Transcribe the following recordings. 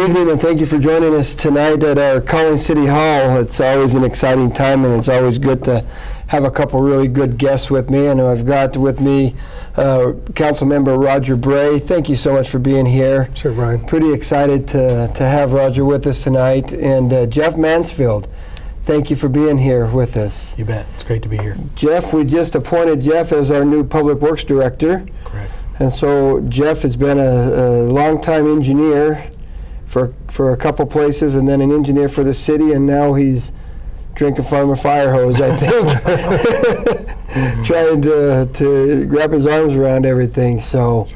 evening, and thank you for joining us tonight at our Collins City Hall. It's always an exciting time, and it's always good to have a couple really good guests with me. And I've got with me Council Member Roger Bray. Thank you so much for being here. Sure, Brian. Pretty excited to have Roger with us tonight. And Jeff Mansfield, thank you for being here with us. You bet. It's great to be here. Jeff, we just appointed Jeff as our new Public Works Director. Correct. And so Jeff has been a longtime engineer for a couple places, and then an engineer for the city, and now he's drinking from a fire hose, I think, trying to wrap his arms around everything. So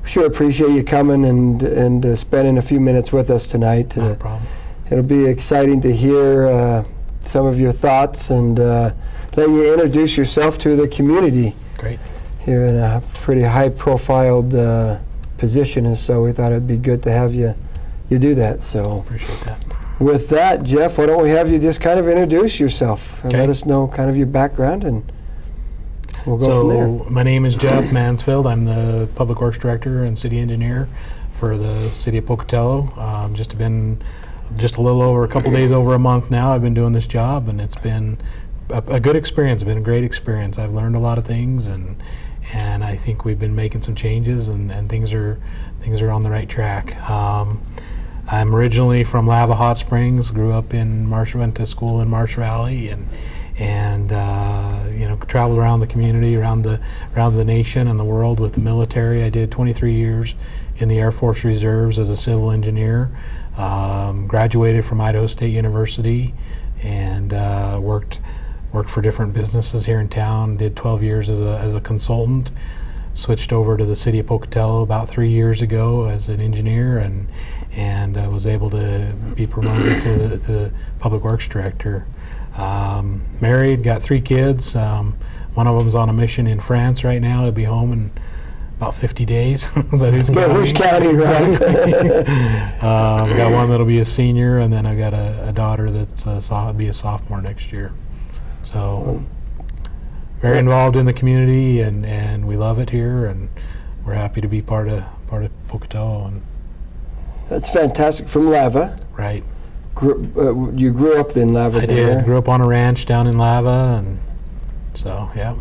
sure appreciate you coming and spending a few minutes with us tonight. No problem. It'll be exciting to hear some of your thoughts and let you introduce yourself to the community. Great. You're in a pretty high-profiled position, and so we thought it'd be good to have you do that. So appreciate that. with that, Jeff, why don't we have you just kind of introduce yourself and let us know kind of your background, and we'll go from there. My name is Jeff Mansfield. I'm the Public Works Director and City Engineer for the City of Pocatello. Just a little over a couple days over a month now I've been doing this job, and it's been a good experience. It's been a great experience. I've learned a lot of things, and I think we've been making some changes, and things are on the right track. I'm originally from Lava Hot Springs, grew up in went to school in Marsh Valley, and traveled around the community, around the nation and the world with the military. I did 23 years in the Air Force Reserves as a civil engineer. Graduated from Idaho State University, and worked for different businesses here in town. Did 12 years as a consultant. Switched over to the City of Pocatello about 3 years ago as an engineer, and was able to be promoted to the Public Works Director. Married, got 3 kids. One of them's on a mission in France right now. He'll be home in about 50 days. But who's counting, right? Got one that'll be a senior, and then I've got a daughter that's be a sophomore next year. So very involved in the community, and we love it here, and we're happy to be part of Pocatello. And That's fantastic. From Lava. right. You grew up in Lava I there. did. Grew up on a ranch down in Lava, and so yeah.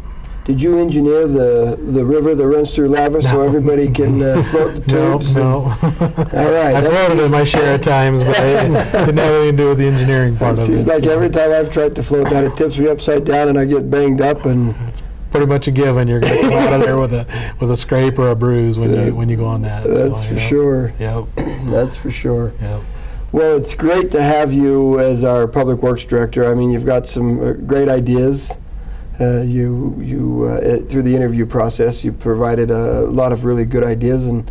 Did you engineer the river that runs through Lava so everybody can float the tubes? No. All right. I floated it my share of times, but it didn't have anything to do with the engineering part of it. Seems like so. every time I've tried to float that, it tips me upside down and I get banged up. And It's pretty much a given. You're going to come out of there with a scrape or a bruise when you go on that. That's for sure. Yep. That's for sure. Yep. Well, it's great to have you as our Public Works Director. I mean, you've got some great ideas. Through the interview process, you provided a lot of really good ideas, and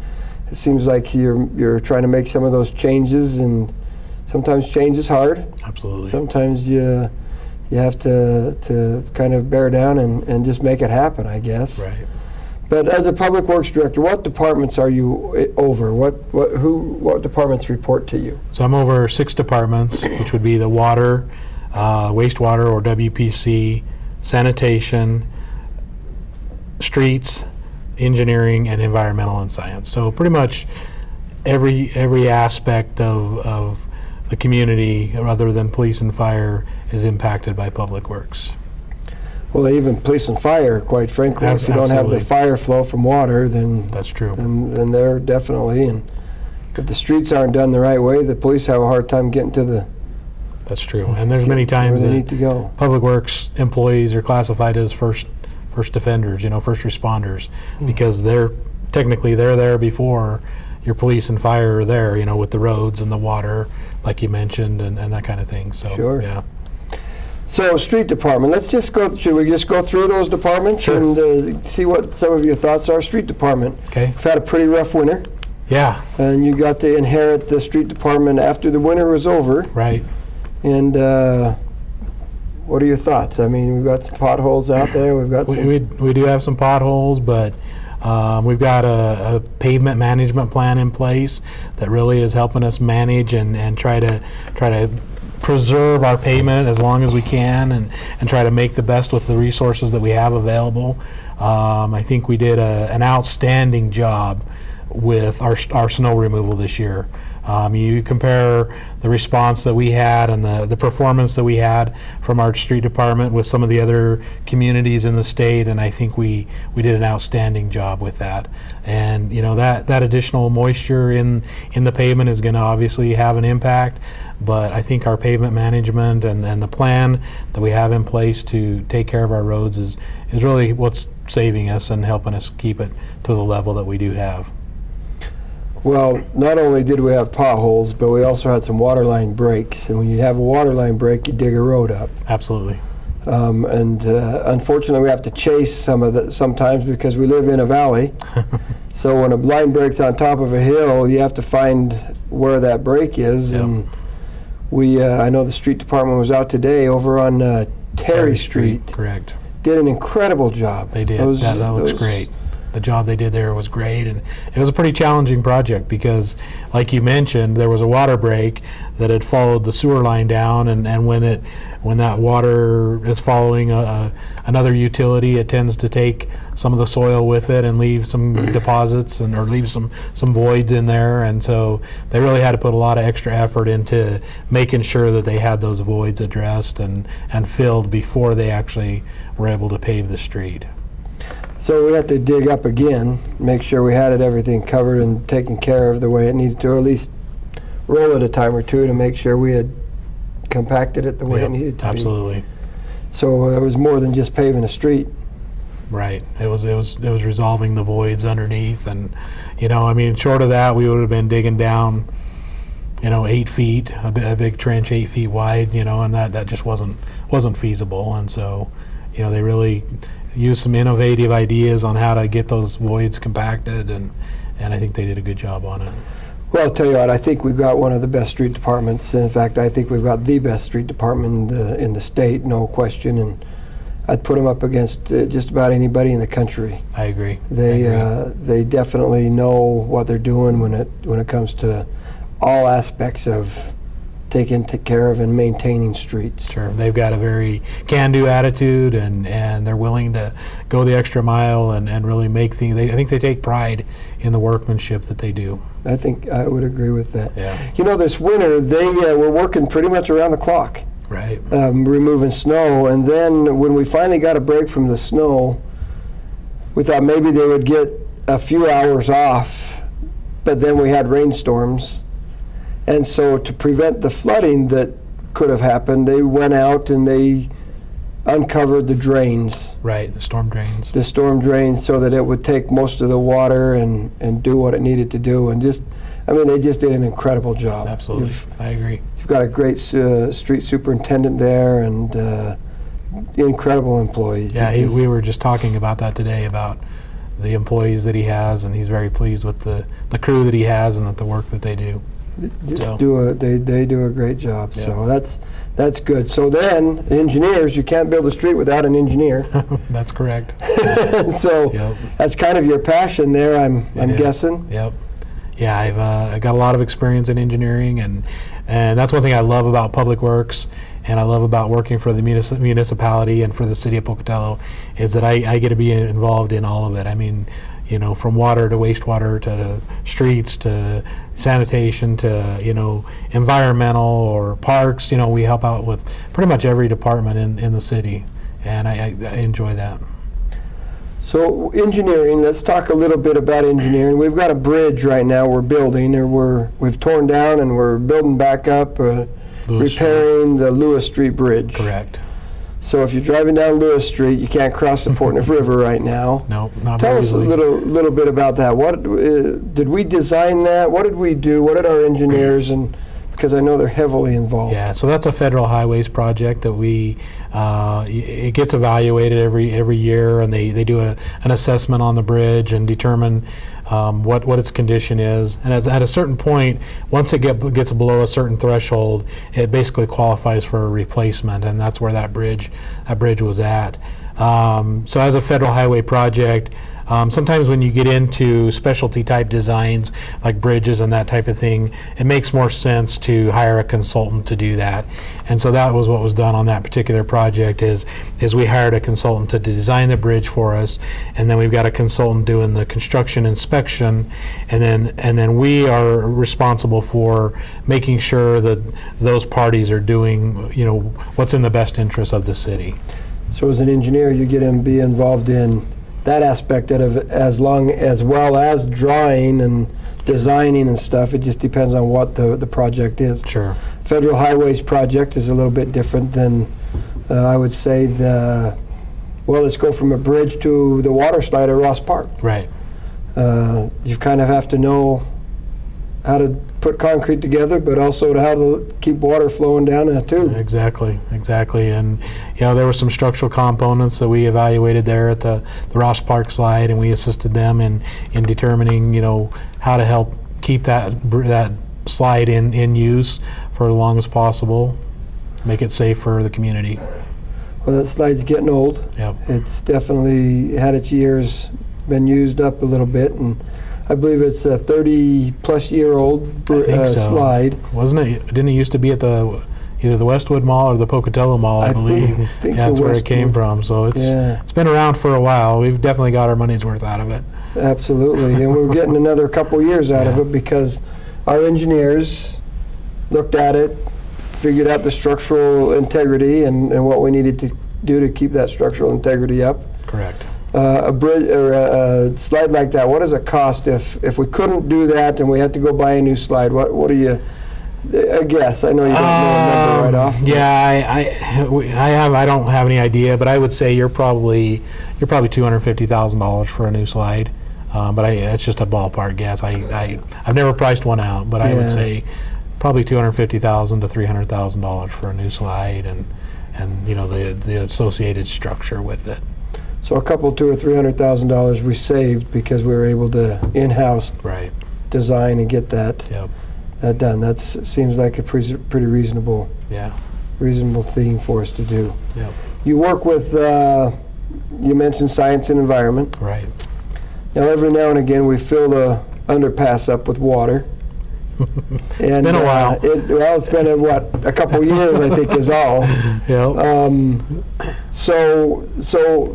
it seems like you're trying to make some of those changes, and sometimes change is hard. Absolutely. Sometimes you have to kind of bear down and just make it happen, I guess. Right. But as a Public Works Director, what departments are you over? What departments report to you? So I'm over 6 departments, which would be the water, wastewater or WPC, sanitation, streets, engineering, and environmental and science. So pretty much every aspect of the community, other than police and fire, is impacted by Public Works. Well, even police and fire, quite frankly, if you don't have the fire flow from water, then that's true. Then they're definitely, and if the streets aren't done the right way, the police have a hard time getting to the. That's true, and there's many times where they that need to go. Public Works employees are classified as first defenders, first responders, because they're there before your police and fire are there, with the roads and the water, like you mentioned, and that kind of thing. So Sure. Yeah. So, street department. Should we just go through those departments Sure. and see what some of your thoughts are? Street department. Okay. We've had a pretty rough winter, Yeah. and you got to inherit the street department after the winter was over. Right. And what are your thoughts? I mean, we've got some potholes out there. We've got some. We do have some potholes, but we've got a pavement management plan in place that really is helping us manage and try to preserve our pavement as long as we can, and try to make the best with the resources that we have available. I think we did an outstanding job with our snow removal this year. You compare the response that we had and the performance that we had from our street department with some of the other communities in the state, and I think we did an outstanding job with that. And that additional moisture in the pavement is going to obviously have an impact, but I think our pavement management and the plan that we have in place to take care of our roads is really what's saving us and helping us keep it to the level that we do have. Well, not only did we have potholes, but we also had some waterline breaks. And when you have a waterline break, you dig a road up. Absolutely. Unfortunately, we have to chase sometimes because we live in a valley. So when a line breaks on top of a hill, you have to find where that break is. Yep. And I know the street department was out today over on Terry Street. Correct. Did an incredible job. They did. That looks great. The job they did there was great, and it was a pretty challenging project because, like you mentioned, there was a water break that had followed the sewer line down, and when that water is following another utility, it tends to take some of the soil with it and leave some deposits or leave some voids in there, and so they really had to put a lot of extra effort into making sure that they had those voids addressed and filled before they actually were able to pave the street. So we had to dig up again, make sure we had everything covered and taken care of the way it needed to, or at least roll it a time or two to make sure we had compacted it the way it needed to absolutely. be. So it was more than just paving a street. Right. It was resolving the voids underneath, and short of that, we would have been digging down 8 feet, a big trench 8 feet wide, and that just wasn't feasible. And so they really use some innovative ideas on how to get those voids compacted, and I think they did a good job on it. Well, I'll tell you what, I think we've got one of the best street departments. In fact, I think we've got the best street department in the state, no question, and I'd put them up against just about anybody in the country. I agree. They definitely know what they're doing when it comes to all aspects of taking care of and maintaining streets. Sure, they've got a very can-do attitude, and they're willing to go the extra mile and really make things. I think they take pride in the workmanship that they do. I think I would agree with that. Yeah. This winter they were working pretty much around the clock, right? Removing snow, and then when we finally got a break from the snow, we thought maybe they would get a few hours off, but then we had rainstorms. And so to prevent the flooding that could have happened, they went out and they uncovered the drains. Right, the storm drains. The storm drains, so that it would take most of the water and do what it needed to do. And they just did an incredible job. Absolutely, I agree. You've got a great street superintendent there and incredible employees. Yeah, we were just talking about that today, about the employees that he has, and he's very pleased with the crew that he has and the work that they do. They do a great job. Yeah. So that's good. So then engineers, you can't build a street without an engineer. That's correct. So that's kind of your passion there, I'm guessing. Yep. Yeah, I got a lot of experience in engineering, and that's one thing I love about Public Works, and I love about working for the municipality and for the city of Pocatello, is that I get to be involved in all of it. I mean, from water to wastewater to streets to sanitation to, environmental or parks, we help out with pretty much every department in the city, and I enjoy that. So engineering, let's talk a little bit about engineering. We've got a bridge right now we're building, or we've torn down and we're building back up, repairing the Lewis Street Bridge. Correct. So if you're driving down Lewis Street, you can't cross the Portneuf River right now. No, not Tell very us easily. a little bit about that. What did we design that? What did we do? What did our engineers, and because I know they're heavily involved. Yeah, so that's a federal highways project that it gets evaluated every year, and they do an assessment on the bridge and determine what its condition is. And at a certain point, once it gets below a certain threshold, it basically qualifies for a replacement, and that's where that bridge was at. So as a federal highway project, Sometimes when you get into specialty type designs like bridges and that type of thing, it makes more sense to hire a consultant to do that. And so that was what was done on that particular project is we hired a consultant to design the bridge for us, and then we've got a consultant doing the construction inspection, and then we are responsible for making sure that those parties are doing, you know, what's in the best interest of the city. So as an engineer, you get to be involved in that aspect of it as well as drawing and designing and stuff. It just depends on what the project is. Sure. Federal Highways project is a little bit different than I would say let's go from a bridge to the water slide at Ross Park. Right. You kind of have to know how to put concrete together, but also how to keep water flowing down a tube. Exactly. And you know, there were some structural components that we evaluated there at the Ross Park slide, and we assisted them in determining, you know, how to help keep that slide in use for as long as possible, make it safe for the community. Well, that slide's getting old. Yep. It's definitely had its years, been used up a little bit, and I believe it's a 30-plus-year-old slide. Wasn't it? Didn't it used to be at either the Westwood Mall or the Pocatello Mall, I believe. Think yeah, that's where it Westwood came from. So it's been around for a while. We've definitely got our money's worth out of it. Absolutely, and we're getting another couple years out of it because our engineers looked at it, figured out the structural integrity and what we needed to do to keep that structural integrity up. Correct. A bridge or a slide like that, what does it cost if we couldn't do that and we had to go buy a new slide? What do you? I guess I know you don't know a number right off. Yeah, I don't have any idea, but I would say you're probably $250,000 for a new slide. But it's just a ballpark guess. I've never priced one out, but I would say probably $250,000 to $300,000 for a new slide, and you know the associated structure with it. So a couple, $200,000 or $300,000 we saved because we were able to in-house design and get that done. That seems like a pretty reasonable thing for us to do. Yep. You work with you mentioned science and environment. Right. Now every now and again we fill the underpass up with water. It's been a while. It's been a couple years, I think, is all. So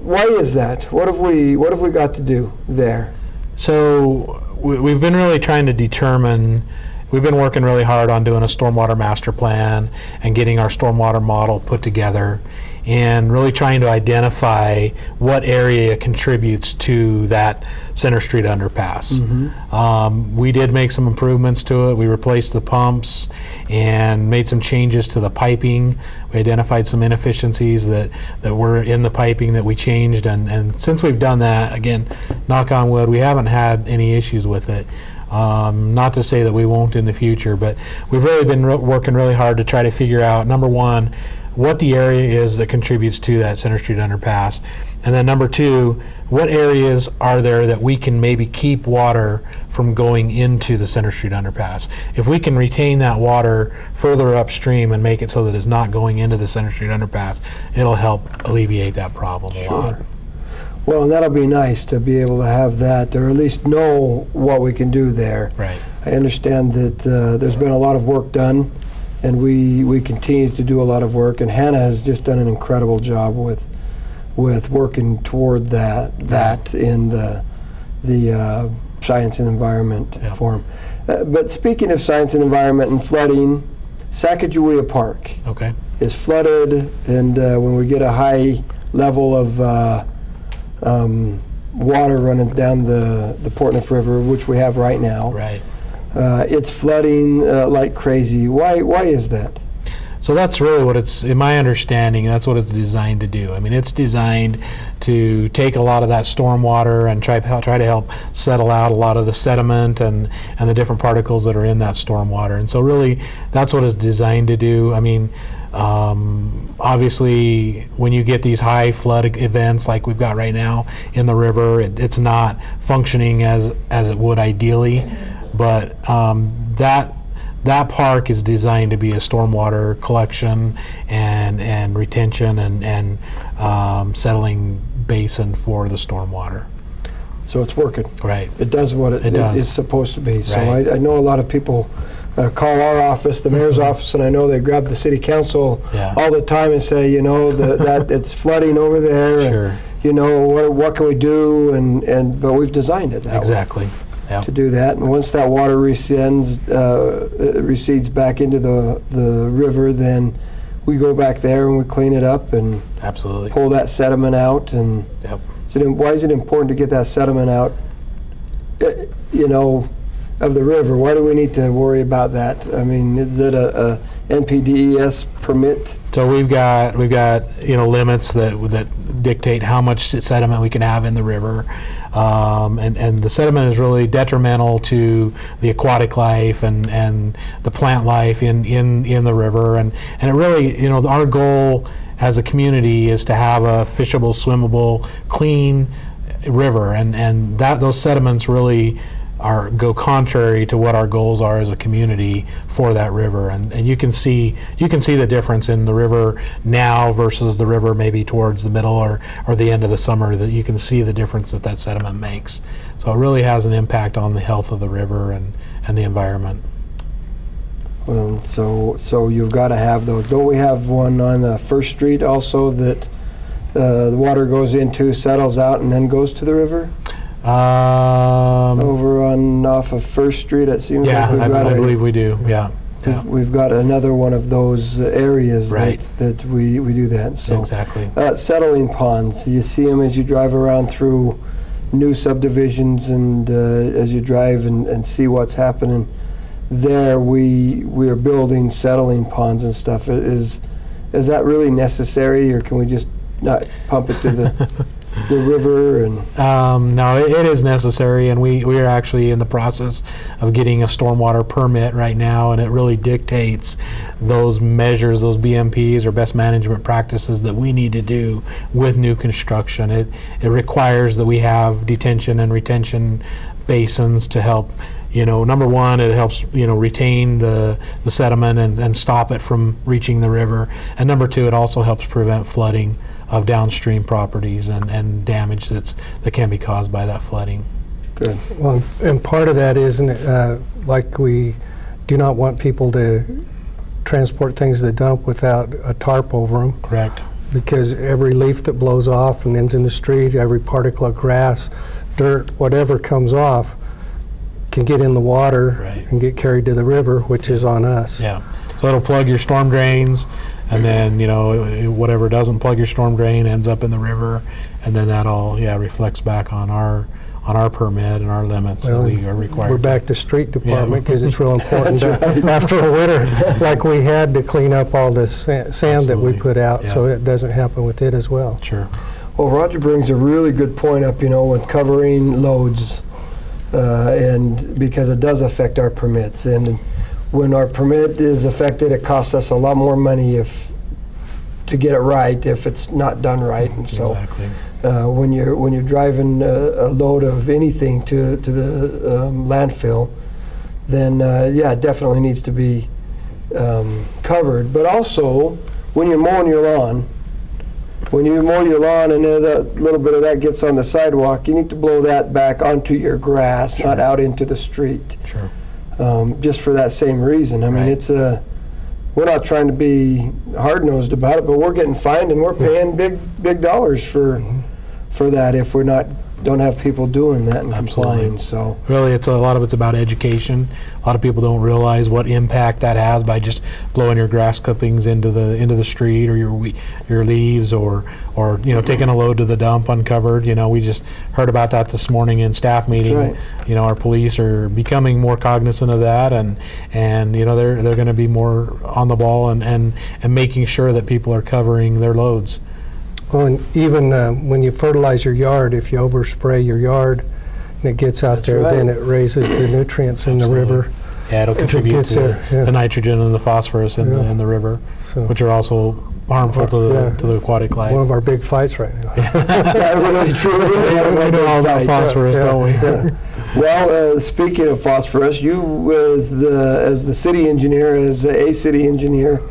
why is that? What have we got to do there? So we've been really trying to determine. We've been working really hard on doing a stormwater master plan and getting our stormwater model put together, and really trying to identify what area contributes to that Center Street underpass. We did make some improvements to it. We replaced the pumps and made some changes to the piping. We identified some inefficiencies that were in the piping that we changed, and since we've done that, again, knock on wood, we haven't had any issues with it. Not to say that we won't in the future, but we've really been working really hard to try to figure out, number one, what the area is that contributes to that Center Street underpass, and then number two, what areas are there that we can maybe keep water from going into the Center Street underpass. If we can retain that water further upstream and make it so that it's not going into the Center Street underpass, it'll help alleviate that problem a lot. Well, and that'll be nice to be able to have that, or at least know what we can do there. Right. I understand that there's been a lot of work done, and we continue to do a lot of work, and Hannah has just done an incredible job with working toward that in the science and environment forum. But speaking of science and environment and flooding, Sacagawea Park is flooded, and when we get a high level of water running down the Portneuf River, which we have right now. Right. It's flooding like crazy. Why is that? So that's really what it's, in my understanding, that's what it's designed to do. I mean, it's designed to take a lot of that storm water and try to help settle out a lot of the sediment and the different particles that are in that storm water. And so really, that's what it's designed to do. I mean, obviously, when you get these high flood events like we've got right now in the river, it's not functioning as it would ideally. But that park is designed to be a stormwater collection and retention and settling basin for the stormwater. So it's working. Right. It does what it does. is supposed to be. So Right. I know a lot of people call our office, the mayor's office, and I know they grab the city council Yeah. all the time and say, you know, that it's flooding over there. And, Sure. you know, what can we do? But we've designed it that way Exactly. Yeah. to do that. And once that water recedes back into the river, then we go back there and we clean it up and Absolutely. pull that sediment out. And Yep. why is it important to get that sediment out, you know, of the river? Why do we need to worry about that? I mean, is it a NPDES permit? So we've got limits that dictate how much sediment we can have in the river, and the sediment is really detrimental to the aquatic life and the plant life in the river, and it really, our goal as a community is to have a fishable, swimmable, clean river, and those sediments really go contrary to what our goals are as a community for that river, and you can see the difference in the river now versus the river maybe towards the middle or the end of the summer. That you can see the difference that sediment makes. So it really has an impact on the health of the river and the environment. So you've got to have those. Don't we have one on First Street also that the water goes into, settles out, and then goes to the river? Over off of First Street, it seems Yeah, like I believe we do. Yeah. Yeah. We've got another one of those areas Right. that we do that. So Exactly. settling ponds, you see them as you drive around through new subdivisions, and as you drive and see what's happening there, we are building settling ponds and stuff. Is that really necessary, or can we just not pump it to the river? And No, it is necessary, and we are actually in the process of getting a stormwater permit right now, and it really dictates those measures, those BMPs or best management practices that we need to do with new construction. It requires that we have detention and retention basins to help. Number one, it helps retain the sediment and stop it from reaching the river, and number two, it also helps prevent flooding of downstream properties and damage that can be caused by that flooding. good. Well, and part of that isn't like we do not want people to transport things to the dump without a tarp over them, Correct. because every leaf that blows off and ends in the street, every particle of grass, dirt, whatever comes off, can get in the water Right. and get carried to the river, which is on us. Yeah. So it'll plug your storm drains, and then whatever doesn't plug your storm drain ends up in the river, and then that all reflects back on our permit and our limits Well, that we are required. We're back to street department Yeah. because it's real important after a winter like we had to clean up all this sand that we Absolutely. put out, so Yeah. it doesn't happen with it as well. Sure. Well, Roger brings a really good point up, when covering loads, and because it does affect our permits. And when our permit is affected, it costs us a lot more money to get it right if it's not done right. And so Exactly. when you're driving a load of anything to the landfill, then it definitely needs to be covered. But also, when you're mowing your lawn, and that little bit of that gets on the sidewalk, you need to blow that back onto your grass, Sure. not out into the street. Sure. Just for that same reason. I mean, Right. we're not trying to be hard-nosed about it, but we're getting fined and we're paying big dollars for that if we're don't have people doing that and Absolutely. complying. So Really, a lot of it's about education. A lot of people don't realize what impact that has by just blowing your grass clippings into the street, or your leaves, or taking a load to the dump uncovered. We just heard about that this morning in staff meeting. right. Our police are becoming more cognizant of that, and they're going to be more on the ball and making sure that people are covering their loads. Well, and even when you fertilize your yard, if you overspray your yard and it gets out That's there, right. then it raises the nutrients in the Absolutely. river. Yeah, it'll If it contribute gets to there, yeah. the nitrogen and the phosphorus in Yeah. the river, So which are also harmful Yeah. to the aquatic life. one of our big fights right now. really, truly, We know all about phosphorus, Yeah. don't we? Yeah. Well, speaking of phosphorus, you as the city engineer, as a city engineer,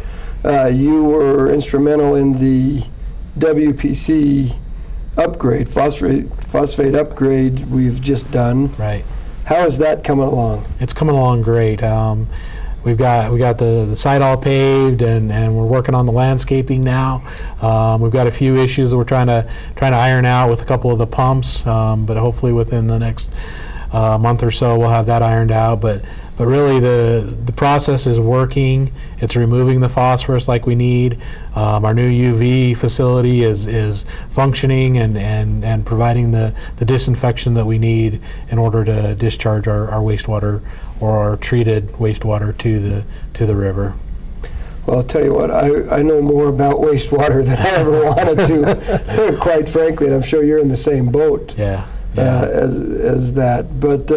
you were instrumental in the WPC upgrade, phosphate upgrade we've just done. Right. How is that coming along? It's coming along great. We got the site all paved, and we're working on the landscaping now. We've got a few issues that we're trying to iron out with a couple of the pumps, but hopefully within the next month or so we'll have that ironed out. But really the process is working. It's removing the phosphorus like we need. Our new UV facility is functioning and providing the disinfection that we need in order to discharge our wastewater or our treated wastewater to the river. Well, I'll tell you what, I know more about wastewater than I ever wanted to, quite frankly, and I'm sure you're in the same boat. Yeah. As that. But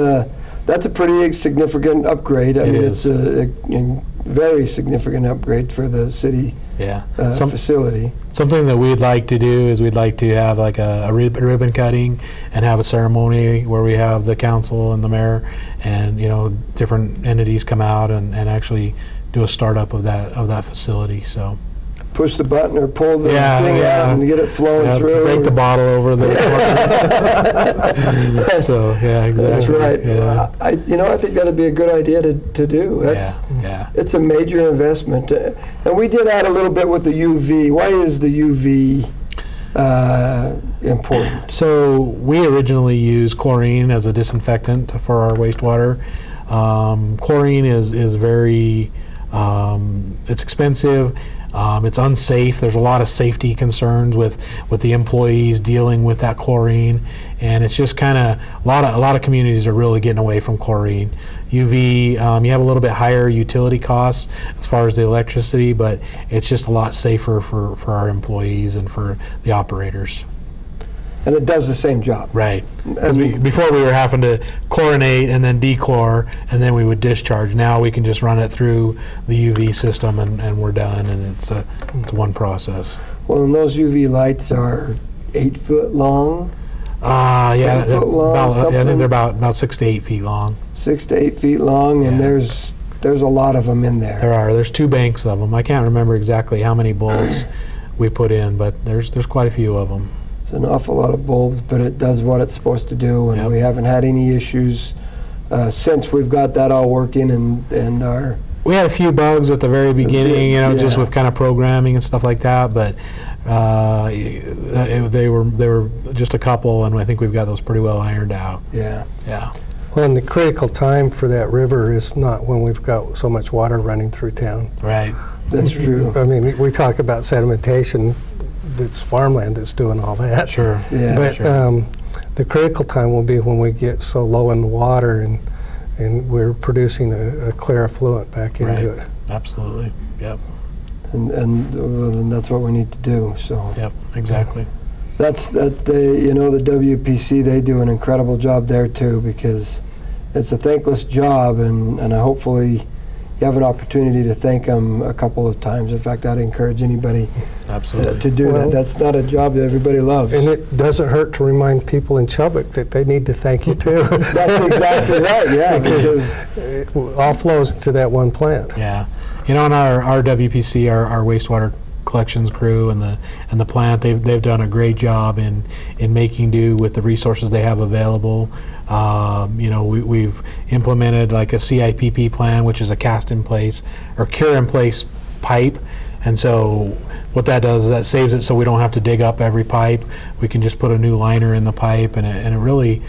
that's a pretty significant upgrade. I mean, is. It's a very significant upgrade for the city facility. Something that we'd like to do is we'd like to have like a ribbon cutting and have a ceremony where we have the council and the mayor and different entities come out and actually do a startup of that facility. So push the button or pull the thing out and get it flowing through. Break the bottle over the So, yeah, exactly. That's right. Yeah. I think that'd be a good idea to do. It's a major investment. And we did add a little bit with the UV. Why is the UV important? So we originally used chlorine as a disinfectant for our wastewater. Chlorine is very, it's expensive. It's unsafe. There's a lot of safety concerns with the employees dealing with that chlorine, and it's just kind of a lot of communities are really getting away from chlorine. UV, you have a little bit higher utility costs as far as the electricity, but it's just a lot safer for our employees and for the operators. And it does the same job. Right. Because before we were having to chlorinate and then dechlor, and then we would discharge. Now we can just run it through the UV system and we're done, and it's one process. Well, and those UV lights are 8 foot long? 10 foot long, I think they're about 6 to 8 feet long. 6 to 8 feet long, and there's a lot of them in there. There's 2 banks of them. I can't remember exactly how many bulbs we put in, but there's quite a few of them. It's an awful lot of bulbs, but it does what it's supposed to do, and we haven't had any issues since we've got that all working and our... We had a few bugs at the very beginning, just with kind of programming and stuff like that, but they were just a couple, and I think we've got those pretty well ironed out. Yeah. Well, and the critical time for that river is not when we've got so much water running through town. Right. That's true. I mean, we talk about sedimentation. It's farmland that's doing all that. Sure. Yeah. But the critical time will be when we get so low in the water and we're producing a clear effluent back into it. Absolutely. Yep. And that's what we need to do. So. Yep. Exactly. The WPC, they do an incredible job there too, because it's a thankless job, and hopefully you have an opportunity to thank them a couple of times. In fact, I'd encourage anybody to do that. That's not a job that everybody loves. And it doesn't hurt to remind people in Chubbuck that they need to thank you too. That's exactly right, because it all flows to that one plant. Yeah. In our WPC, our wastewater collections crew and the plant, they've done a great job in making do with the resources they have available. We've implemented like a CIPP plan, which is a cast in place or cure in place pipe, and so what that does is that saves it so we don't have to dig up every pipe. We can just put a new liner in the pipe, and it really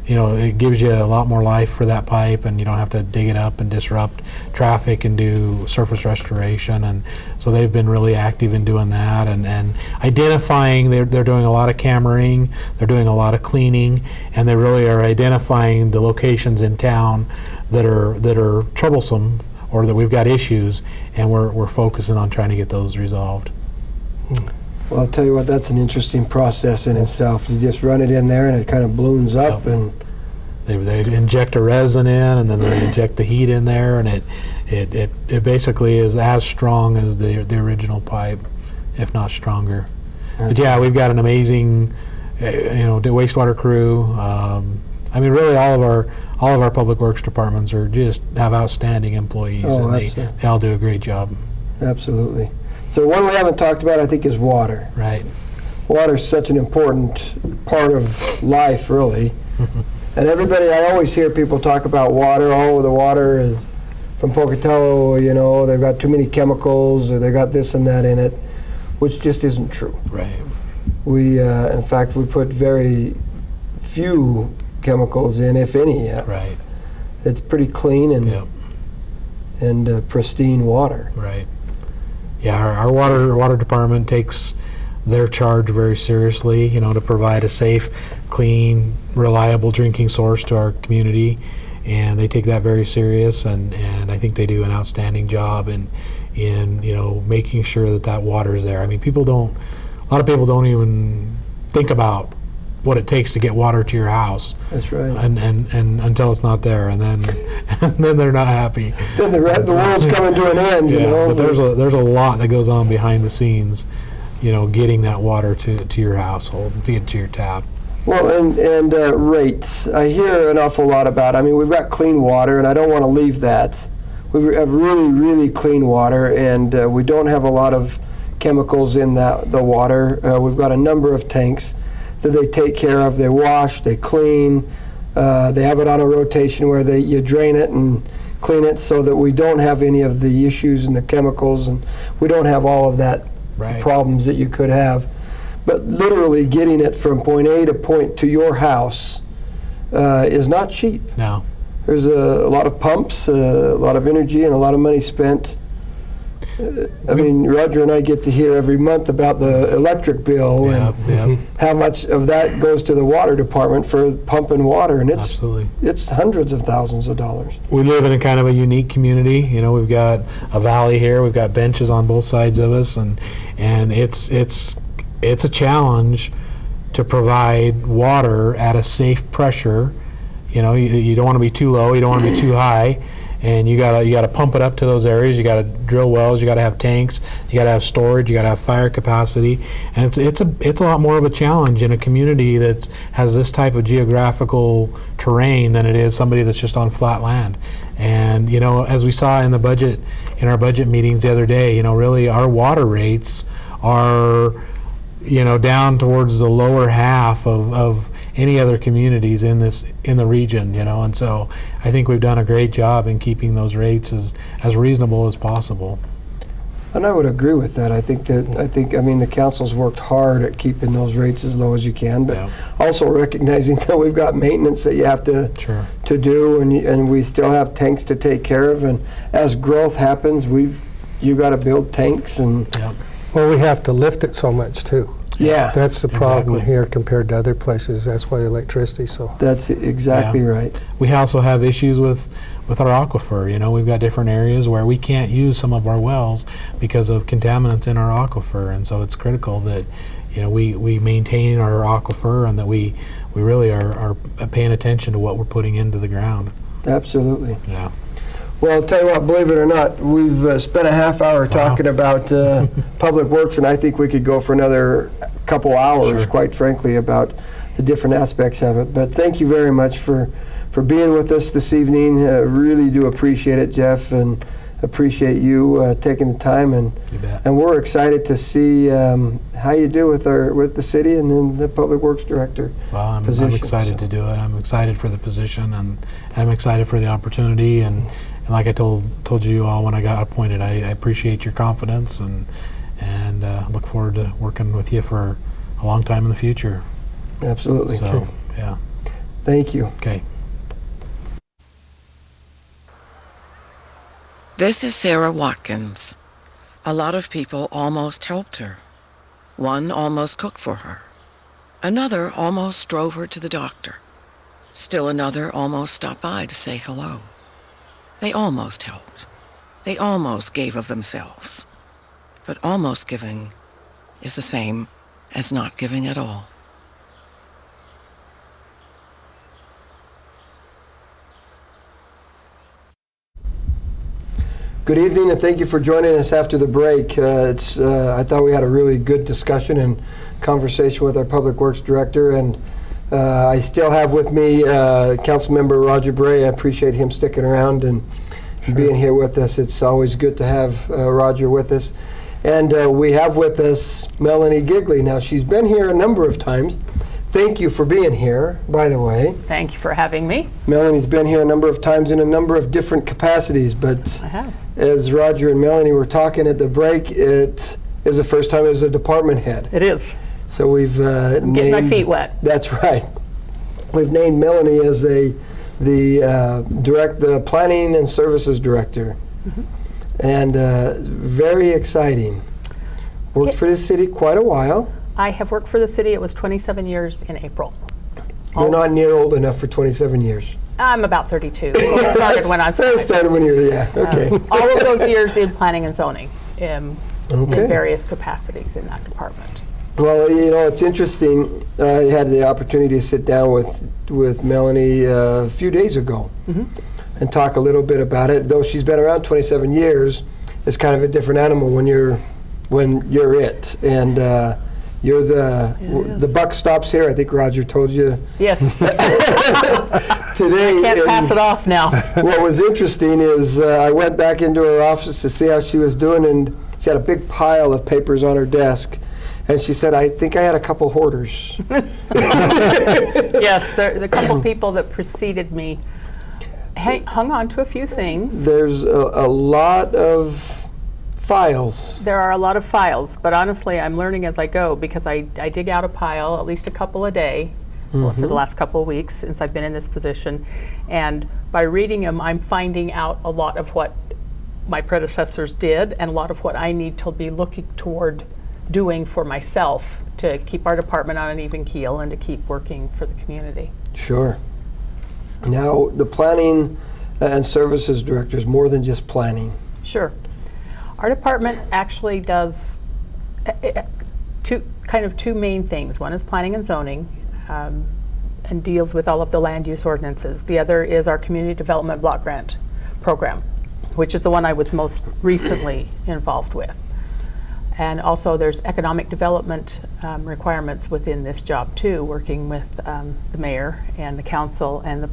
it gives you a lot more life for that pipe, and you don't have to dig it up and disrupt traffic and do surface restoration. And so they've been really active in doing that and identifying. They're doing a lot of cammering, they're doing a lot of cleaning, and they really are identifying the locations in town that are troublesome or that we've got issues, and we're focusing on trying to get those resolved. Well, I'll tell you what, that's an interesting process in itself. You just run it in there and it kind of balloons up, and they inject a resin in, and then they inject the heat in there, and it basically is as strong as the original pipe, if not stronger. But yeah, we've got an amazing wastewater crew. Really all of our public works departments have outstanding employees, and they all do a great job. Absolutely. So one we haven't talked about, I think, is water. Right. water's such an important part of life, really. And everybody, I always hear people talk about water. Oh, the water is from Pocatello, you know, they've got too many chemicals, or they got this and that in it, which just isn't true. Right. We, in fact, we put very few chemicals in, if any. Right. It's pretty clean and Yep. Pristine water. Right. Yeah, our water department takes their charge very seriously, you know, to provide a safe, clean, reliable drinking source to our community. And they take that very serious, and I think they do an outstanding job in you know, making sure that that water is there. I mean, a lot of people don't even think about what it takes to get water to your house, That's right. and until it's not there, and then they're not happy. Then the world's coming to an end, you know. But there's a lot that goes on behind the scenes, you know, getting that water to your household, to get to your tap. Well, and rates. I hear an awful lot about. I mean, we've got clean water, and I don't want to leave that. We have really, really clean water, and we don't have a lot of chemicals in the water. We've got a number of tanks that they take care of. They wash, they clean. They have it on a rotation where you drain it and clean it, so that we don't have any of the issues and the chemicals, and we don't have all of that Right. problems that you could have. But literally getting it from point A to point to your house is not cheap. No. There's a lot of pumps, a lot of energy, and a lot of money spent. I mean, Roger and I get to hear every month about the electric bill and how much of that goes to the water department for pumping water, and Absolutely. it's hundreds of thousands of dollars. We live in a kind of a unique community. You know, we've got a valley here. We've got benches on both sides of us, and it's a challenge to provide water at a safe pressure. You know, you don't want to be too low. You don't want to be too high. And you gotta pump it up to those areas. You gotta drill wells. You gotta have tanks. You gotta have storage. You gotta have fire capacity. And it's a lot more of a challenge in a community that has this type of geographical terrain than it is somebody that's just on flat land. And you know, as we saw in our budget meetings the other day, you know, really our water rates are, you know, down towards the lower half of any other communities in the region, you know, and so I think we've done a great job in keeping those rates as reasonable as possible. And I would agree with that. I think the council's worked hard at keeping those rates as low as you can, but Yeah. also recognizing that we've got maintenance that you have to Sure. do, and we still have tanks to take care of, and as growth happens, you got to build tanks, and Yep. Well, we have to lift it so much too. yeah, That's the problem Exactly. here compared to other places. That's why the electricity's so. that's exactly right. We also have issues with our aquifer. You know, we've got different areas where we can't use some of our wells because of contaminants in our aquifer, and so it's critical that, you know, we maintain our aquifer, and that we really are paying attention to what we're putting into the ground. Absolutely. Yeah. Well, I'll tell you what, believe it or not, we've spent a half hour talking about Public Works, and I think we could go for another couple hours, Sure. quite frankly, about the different aspects of it. But thank you very much for being with us this evening. Really do appreciate it, Jeff, and appreciate you taking the time. And You bet. we're excited to see how you do with the city and then the Public Works Director. Well, I'm position, excited so. to do it. I'm excited for the position, and I'm excited for the opportunity. And like I told you all when I got appointed, I appreciate your confidence, and look forward to working with you for a long time in the future. Absolutely. So, yeah. Thank you. Okay. This is Sarah Watkins. A lot of people almost helped her. One almost cooked for her. Another almost drove her to the doctor. Still another almost stopped by to say hello. They almost helped. They almost gave of themselves. But almost giving is the same as not giving at all. Good evening, and thank you for joining us after the break. I thought we had a really good discussion and conversation with our Public Works Director, and I still have with me Councilmember Roger Bray. I appreciate him sticking around and being here with us. It's always good to have Roger with us. And we have with us Melanie Gigley. Now, she's been here a number of times. Thank you for being here, by the way. Thank you for having me. Melanie's been here a number of times in a number of different capacities, but I have. as Roger and Melanie were talking at the break, it is the first time as a department head. It is. So we've Getting my feet wet. That's right. We've named Melanie as the planning and services director, and very exciting. Worked for the city quite a while. I have worked for the city. It was 27 years in April. You're not near old enough for 27 years. I'm about 32. So I started when I was I started when you were, yeah, okay. all of those years in planning and zoning in Okay. various capacities in that department. Well, you know, it's interesting. I had the opportunity to sit down with Melanie a few days ago and talk a little bit about it. Though she's been around 27 years, it's kind of a different animal when you're it. And you're the buck stops here. I think Roger told you Yes. today. Can't pass it off now. What was interesting is I went back into her office to see how she was doing, and she had a big pile of papers on her desk. And she said, I think I had a couple hoarders. Yes, the couple people that preceded me hung on to a few things. There's a lot of files. There are a lot of files, but honestly, I'm learning as I go because I dig out a pile, at least a couple a day, for the last couple of weeks since I've been in this position. And by reading them, I'm finding out a lot of what my predecessors did and a lot of what I need to be looking toward doing for myself to keep our department on an even keel and to keep working for the community. Sure. Now, the planning and services director is more than just planning. Sure. Our department actually does two main things. One is planning and zoning and deals with all of the land use ordinances. The other is our community development block grant program, which is the one I was most recently involved with. And also there's economic development requirements within this job too, working with the mayor and the council and the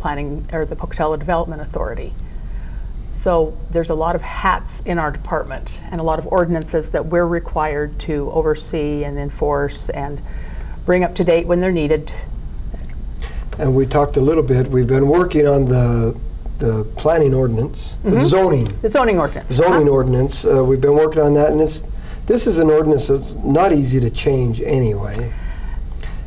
the Pocatello Development Authority. So there's a lot of hats in our department and a lot of ordinances that we're required to oversee and enforce and bring up to date when they're needed. And we talked a little bit, we've been working on the planning ordinance, the zoning. The zoning ordinance. Zoning ordinance, we've been working on that, and this is an ordinance that's not easy to change anyway.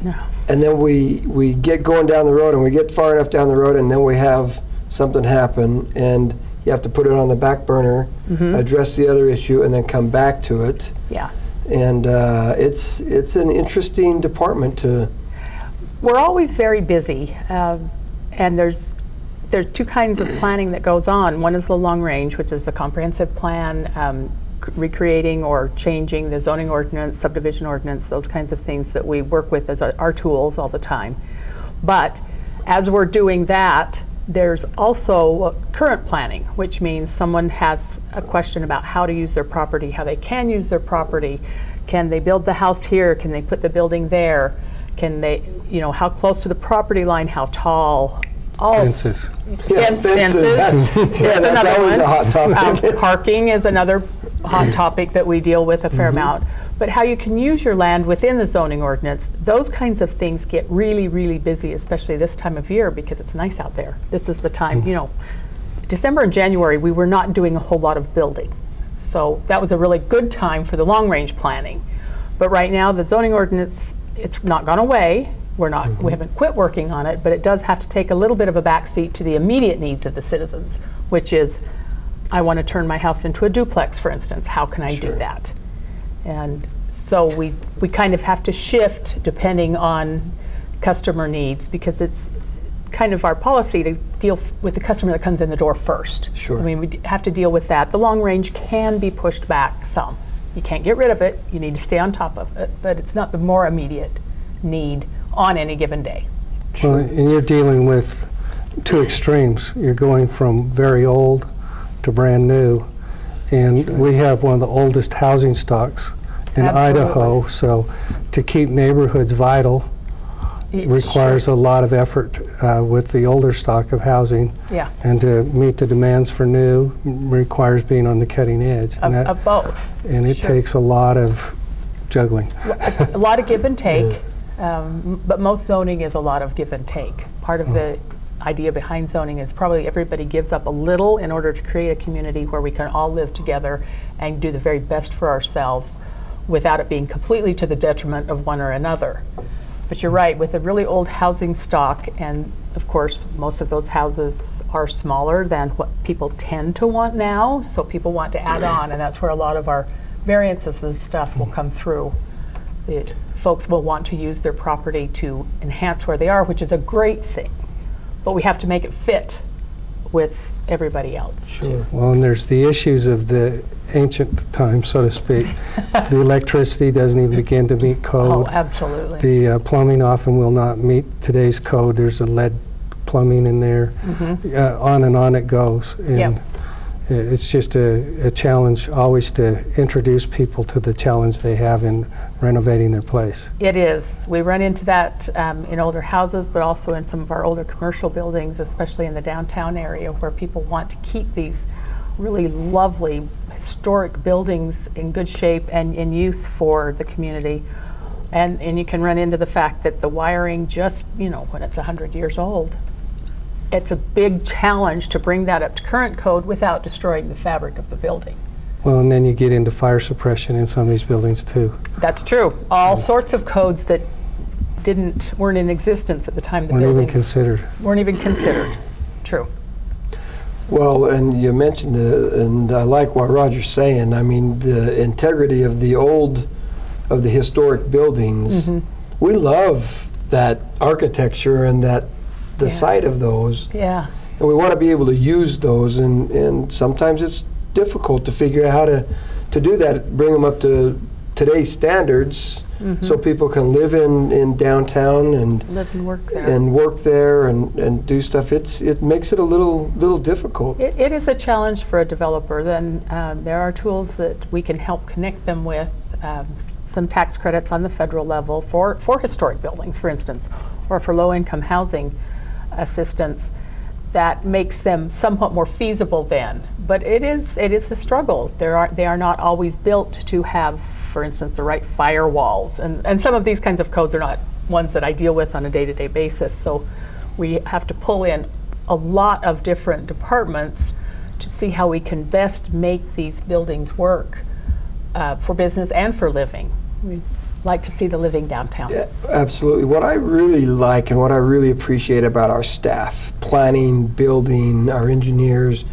No. And then we get going down the road, and we get far enough down the road, and then we have something happen, and you have to put it on the back burner, address the other issue, and then come back to it. Yeah. And it's an interesting department to. We're always very busy, and there's two kinds of planning that goes on. One is the long range, which is the comprehensive plan, recreating or changing the zoning ordinance, subdivision ordinance, those kinds of things that we work with as our tools all the time. But as we're doing that, there's also current planning, which means someone has a question about how to use their property, how they can use their property. Can they build the house here? Can they put the building there? Can they, how close to the property line, how tall? Fences. Fences. There's That's another always one. a hot topic. Parking is another hot topic that we deal with a fair amount. But how you can use your land within the zoning ordinance, those kinds of things get really, really busy, especially this time of year because it's nice out there. This is the time, December and January, we were not doing a whole lot of building. So that was a really good time for the long range planning. But right now, the zoning ordinance, it's not gone away. We haven't quit working on it, but it does have to take a little bit of a backseat to the immediate needs of the citizens, which is, I want to turn my house into a duplex, for instance. How can I do that? And so we kind of have to shift depending on customer needs because it's kind of our policy to deal with the customer that comes in the door first. Sure. I mean, we have to deal with that. The long range can be pushed back some. You can't get rid of it. You need to stay on top of it, but it's not the more immediate need on any given day. Well, and you're dealing with two extremes. You're going from very old to brand new. And we have one of the oldest housing stocks in Absolutely. Idaho, so to keep neighborhoods vital requires a lot of effort with the older stock of housing. Yeah, And to meet the demands for new requires being on the cutting edge. of both. And it Sure. takes a lot of juggling. It's a lot of give and take, but most zoning is a lot of give and take. Part of the idea behind zoning is probably everybody gives up a little in order to create a community where we can all live together and do the very best for ourselves without it being completely to the detriment of one or another. But you're right, with a really old housing stock, and of course, most of those houses are smaller than what people tend to want now, so people want to add on, and that's where a lot of our variances and stuff will come through. The folks will want to use their property to enhance where they are, which is a great thing, but we have to make it fit with everybody else. Sure. Well, and there's the issues of the ancient times, so to speak. The electricity doesn't even begin to meet Oh, code. absolutely. The plumbing often will not meet today's code. There's a lead plumbing in there. On and on it goes. And Yep. it's just a challenge always to introduce people to the challenge they have in renovating their place. It is. We run into that in older houses, but also in some of our older commercial buildings, especially in the downtown area, where people want to keep these really lovely historic buildings in good shape and in use for the community. And you can run into the fact that the wiring just, when it's 100 years old, it's a big challenge to bring that up to current code without destroying the fabric of the building. Well, and then you get into fire suppression in some of these buildings too. That's true. All sorts of codes that weren't in existence at the time the Weren't even buildings considered. weren't even considered. True. Well, and you mentioned, and I like what Roger's saying. I mean, the integrity of the historic buildings. We love that architecture and the Yeah. site of those, Yeah. and we want to be able to use those. And sometimes it's difficult to figure out how to do that, bring them up to today's standards, so people can live in downtown and Live and work there. work there and do stuff. It makes it a little difficult. It is a challenge for a developer. Then there are tools that we can help connect them with. Some tax credits on the federal level for historic buildings, for instance, or for low-income housing assistance that makes them somewhat more feasible then. But it is a struggle. They are not always built to have, for instance, the right firewalls. And some of these kinds of codes are not ones that I deal with on a day-to-day basis. So we have to pull in a lot of different departments to see how we can best make these buildings work for business and for living. We like to see the living downtown. Yeah, absolutely. What I really like and what I really appreciate about our staff, planning, building, our engineers,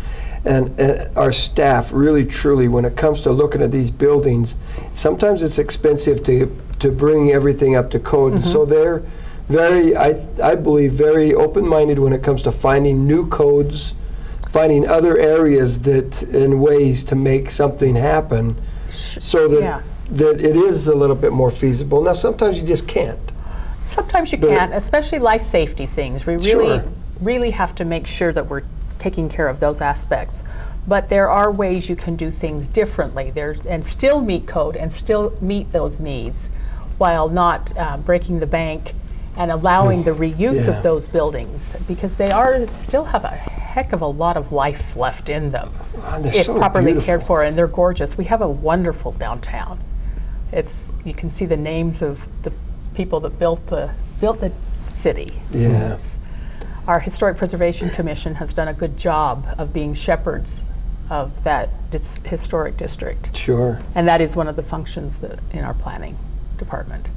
and our staff, really truly, when it comes to looking at these buildings, sometimes it's expensive to bring everything up to code. So they're very, I believe, very open-minded when it comes to finding new codes, finding other areas and ways to make something happen so that Yeah. that it is a little bit more feasible. Now, sometimes you just can't. Sometimes you But- can't, especially life safety things. We Sure. really have to make sure that we're taking care of those aspects. But there are ways you can do things differently and still meet code and still meet those needs while not breaking the bank and allowing the reuse Yeah. of those buildings, because they still have a heck of a lot of life left in them They're if so properly beautiful. cared for, and they're gorgeous. We have a wonderful downtown. You can see the names of the people that built the city. Yeah. Our Historic Preservation Commission has done a good job of being shepherds of that historic district, Sure. and that is one of the functions in our planning department.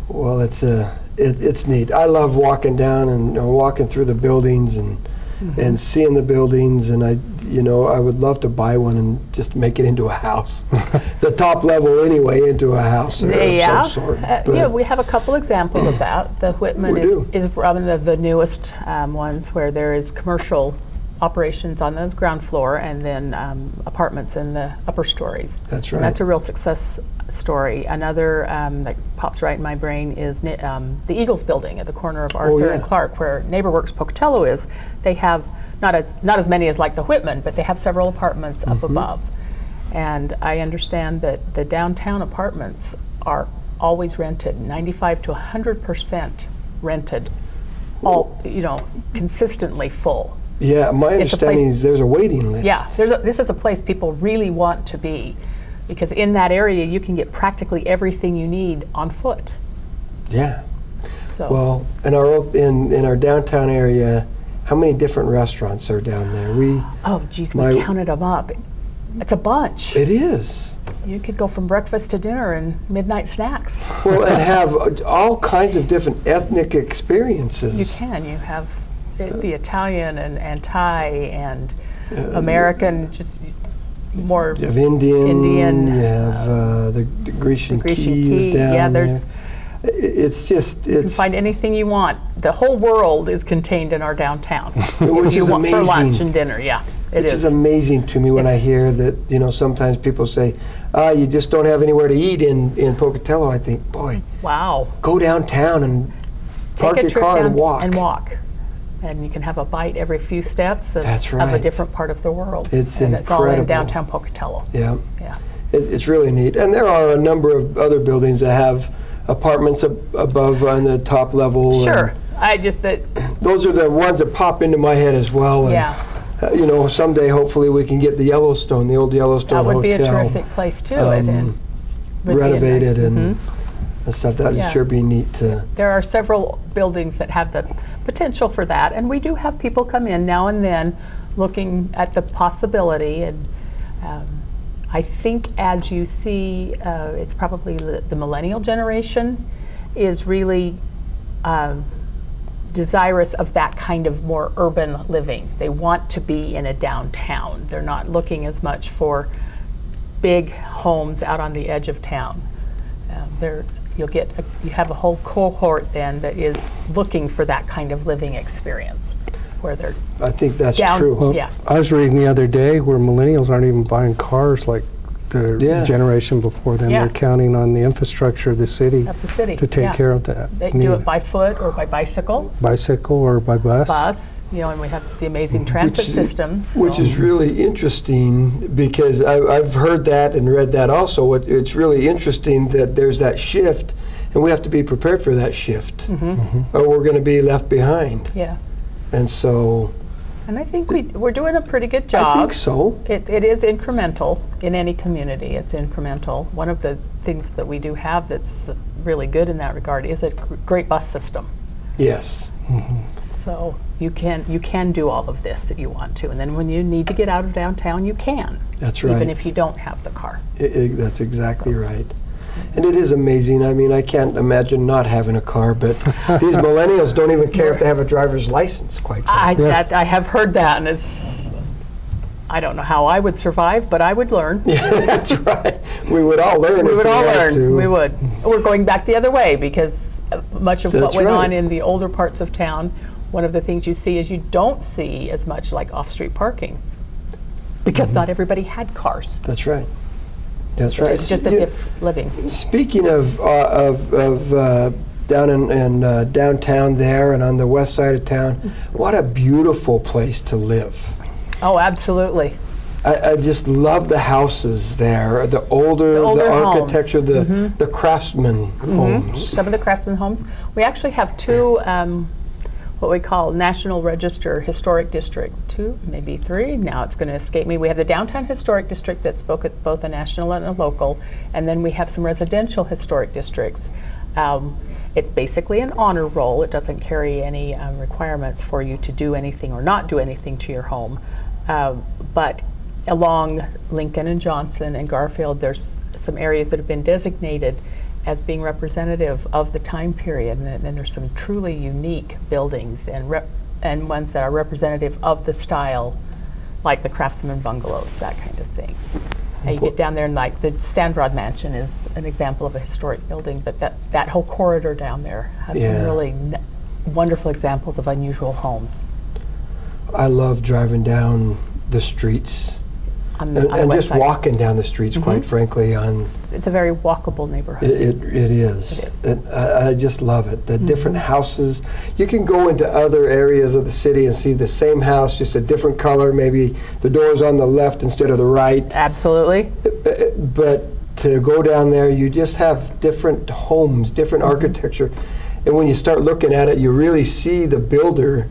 Well, it's neat. I love walking down and walking through the buildings and seeing the buildings, and I would love to buy one and just make it into a house. The top level anyway, into a house or of some sort. Yeah, we have a couple examples of that. The Whitman We do. is one of the newest ones where there is commercial operations on the ground floor and then apartments in the upper stories. That's And right. that's a real success story. Another that pops right in my brain is the Eagles building at the corner of Arthur and yeah. Clark, where NeighborWorks Pocatello is. They have not as many as like the Whitman, but they have several apartments up above. And I understand that the downtown apartments are always rented 95 to 100% rented, all, consistently full. Yeah, my It's a place- understanding is there's a waiting list. Yeah, this is a place people really want to be, because in that area you can get practically everything you need on foot. Yeah. So Well, in our downtown area, how many different restaurants are down there? oh geez, my- we counted them up. It's a bunch. It is. You could go from breakfast to dinner and midnight snacks. Well, and have all kinds of different ethnic experiences. You can. You have the Italian and Thai and American, just more You have Indian. Indian, You have the Grecian, Grecian Keys key. down Yeah, there. there's It's just you can find anything you want. The whole world is contained in our downtown. Which If you is want for lunch amazing. and dinner, yeah, it Which is. is amazing to me when I It's- hear that, sometimes people say, you just don't have anywhere to eat in Pocatello. I think, boy, Wow. go downtown and park Take a your trip car down and walk. And you can have a bite every few steps That's of a right. different part of the world. It's and it's all in incredible. downtown Pocatello. Yeah, Yeah. it's really neat. And there are a number of other buildings that have apartments above on the top level. and Sure. I just that those are the ones that pop into my head as well. And, yeah. Someday hopefully we can get the Yellowstone, the old Yellowstone That would be a Hotel terrific place too. as in, would be a renovated nice- and stuff. That would Yeah. sure be neat to. There are several buildings that have the potential for that, and we do have people come in now and then looking at the possibility. And I think as you see, it's probably the millennial generation is really desirous of that kind of more urban living. They want to be in a downtown. They're not looking as much for big homes out on the edge of town. You have a whole cohort then that is looking for that kind of living experience, where they're I think that's down. true. Well, Yeah. I was reading the other day where millennials aren't even buying cars like the Yeah. generation before them. Yeah. They're counting on the infrastructure of the city Of the city, to take yeah. care of that. They need. do it by foot or by bicycle, Bicycle or by bus. and we have the amazing transit Which- systems. Which so- is really interesting because I've heard that and read that also. It's really interesting that there's that shift, and we have to be prepared for that shift, or we're going to be left behind. yeah. And so And I think we're doing a pretty good job. I think so. It is incremental in any community. It's incremental. One of the things that we do have that's really good in that regard is a great bus system. Yes. So you can do all of this that you want to, and then when you need to get out of downtown, you can. That's right. Even if you don't have the car. That's exactly right. And it is amazing. I mean, I can't imagine not having a car, but these millennials don't even care if they have a driver's license, quite frankly. I have heard that, and I don't know how I would survive, but I would learn. Yeah, that's right. We would all learn We if would all had learn. to. We would. We're going back the other way because much of what That's went right. on in the older parts of town, one of the things you see is you don't see as much like off-street parking because not everybody had cars. That's right. That's right. It's just a different living. Speaking of down in downtown there and on the west side of town, what a beautiful place to live. Oh, absolutely. I just love the houses there, the older homes. architecture, the craftsman homes. Some of the craftsman homes. We actually have two, what we call National Register Historic District, 2, maybe 3. Now it's going to escape me. We have the Downtown Historic District that's both a national and a local, and then we have some residential historic districts. It's basically an honor roll. It doesn't carry any requirements for you to do anything or not do anything to your home. But along Lincoln and Johnson and Garfield, there's some areas that have been designated as being representative of the time period, and then there's some truly unique buildings and ones that are representative of the style, like the Craftsman bungalows, that kind of thing. And you get down there, and like the Stanrod Mansion is an example of a historic building, but that whole corridor down there has Yeah. some really wonderful examples of unusual homes. I love driving down the streets On the and west just side. walking down the streets, quite frankly. It's a very walkable neighborhood. It is. I just love it. The different houses. You can go into other areas of the city and see the same house, just a different color. Maybe the door's on the left instead of the right. Absolutely. But to go down there, you just have different homes, different architecture. and when you start looking at it, you really see the builder.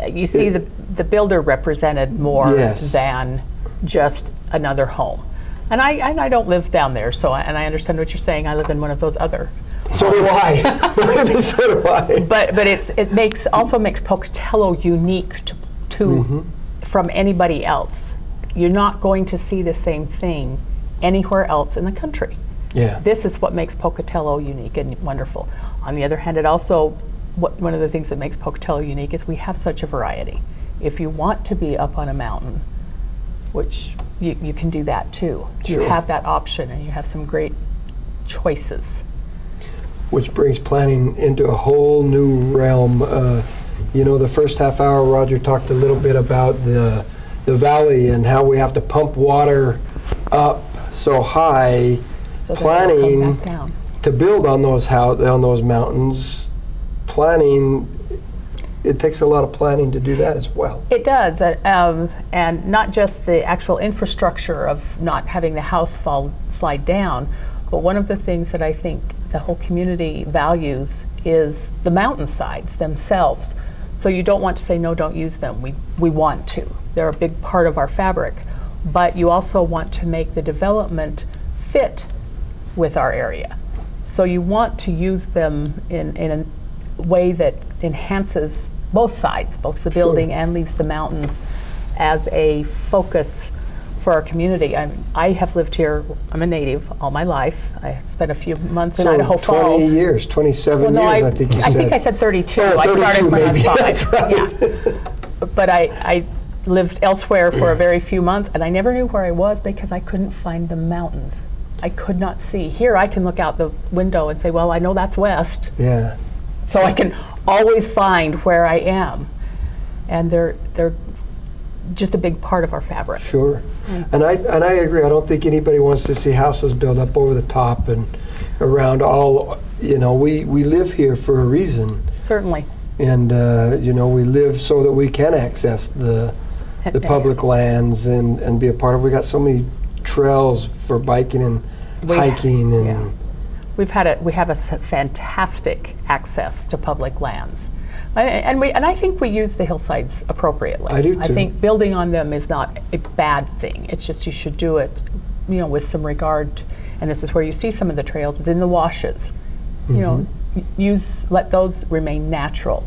You see the builder represented more Yes. than just another home. And I don't live down there, and I understand what you're saying. I live in one of those other. So do I. Maybe so do I. But it also makes Pocatello unique to from anybody else. You're not going to see the same thing anywhere else in the country. Yeah. This is what makes Pocatello unique and wonderful. On the other hand, it also, one of the things that makes Pocatello unique is we have such a variety. If you want to be up on a mountain, which you can do that too. Sure. You have that option, and you have some great choices. Which brings planning into a whole new realm. The first half hour, Roger talked a little bit about the valley and how we have to pump water up so high. So that it'll Planning come back down. to build on those mountains. Planning, it takes a lot of planning to do that as well. It does, and not just the actual infrastructure of not having the house slide down, but one of the things that I think the whole community values is the mountainsides themselves. So you don't want to say, no, don't use them. We want to. They're a big part of our fabric. But you also want to make the development fit with our area. So you want to use them in a way that enhances both sides, both the building and leaves the mountains as a focus for our community. I have lived here, I'm a native all my life. I spent a few months in Idaho 20 Falls. years, 27 Well, no, years, I think you said. I think I said 32. Oh, I started 32 when I was maybe. 5. That's right. Yeah. But I lived elsewhere for a very few months, and I never knew where I was because I couldn't find the mountains. I could not see. Here I can look out the window and say, well, I know that's west. Yeah. So I can always find where I am. And they're just a big part of our fabric. Sure. And I agree. I don't think anybody wants to see houses built up over the top and around all, we live here for a reason. Certainly. And, we live so that we can access the public lands and be a part of. We got so many trails for biking and hiking and yeah. We have a fantastic access to public lands. And I think we use the hillsides appropriately. I do too. I think building on them is not a bad thing. It's just you should do it, with some regard. And this is where you see some of the trails is in the washes. Let those remain natural,